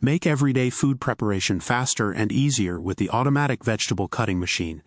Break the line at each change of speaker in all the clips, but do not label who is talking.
Make everyday food preparation faster and easier with the automatic vegetable cutting machine,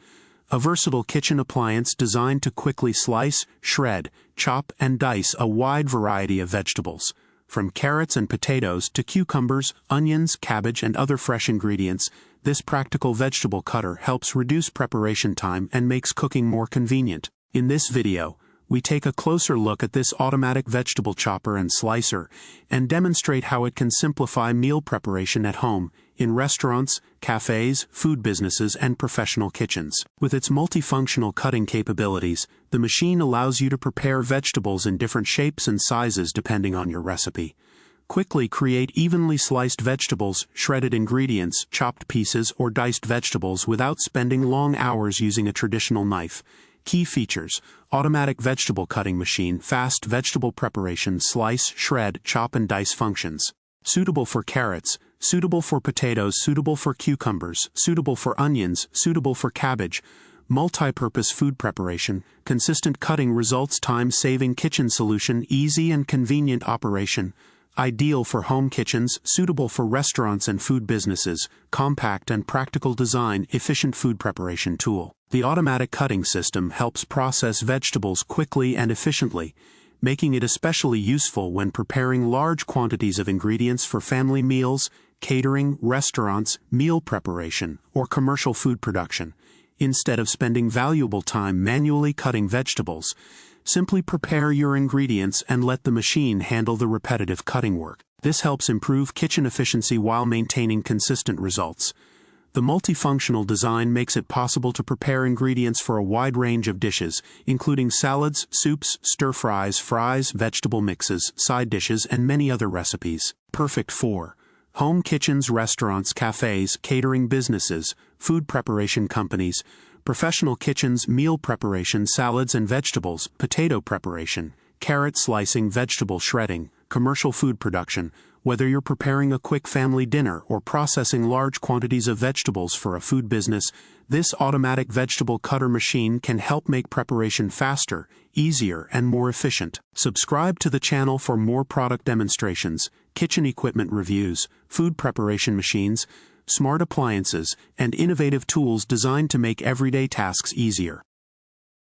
a versatile kitchen appliance designed to quickly slice, shred, chop, and dice a wide variety of vegetables. From carrots and potatoes to cucumbers, onions, cabbage, and other fresh ingredients, this practical vegetable cutter helps reduce preparation time and makes cooking more convenient. In this video, we take a closer look at this automatic vegetable chopper and slicer, and demonstrate how it can simplify meal preparation at home, in restaurants, cafés, food businesses, and professional kitchens. With its multifunctional cutting capabilities, the machine allows you to prepare vegetables in different shapes and sizes depending on your recipe. Quickly create evenly sliced vegetables, shredded ingredients, chopped pieces, or diced vegetables without spending long hours using a traditional knife. Key features: automatic vegetable cutting machine, fast vegetable preparation, slice, shred, chop and dice functions. Suitable for carrots, suitable for potatoes, suitable for cucumbers, suitable for onions, suitable for cabbage. Multi-purpose food preparation, consistent cutting results, time-saving kitchen solution, easy and convenient operation. Ideal for home kitchens, suitable for restaurants and food businesses, compact and practical design, efficient food preparation tool. The automatic cutting system helps process vegetables quickly and efficiently, making it especially useful when preparing large quantities of ingredients for family meals, catering, restaurants, meal preparation, or commercial food production. Instead of spending valuable time manually cutting vegetables, simply prepare your ingredients and let the machine handle the repetitive cutting work. This helps improve kitchen efficiency while maintaining consistent results. The multifunctional design makes it possible to prepare ingredients for a wide range of dishes, including salads, soups, stir-fries, fries, vegetable mixes, side dishes, and many other recipes. Perfect for home kitchens, restaurants, cafés, catering businesses, food preparation companies, professional kitchens, meal preparation, salads and vegetables, potato preparation, carrot slicing, vegetable shredding, commercial food production. Whether you're preparing a quick family dinner or processing large quantities of vegetables for a food business, this automatic vegetable cutter machine can help make preparation faster, easier, and more efficient. Subscribe to the channel for more product demonstrations, kitchen equipment reviews, food preparation machines, smart appliances, and innovative tools designed to make everyday tasks easier.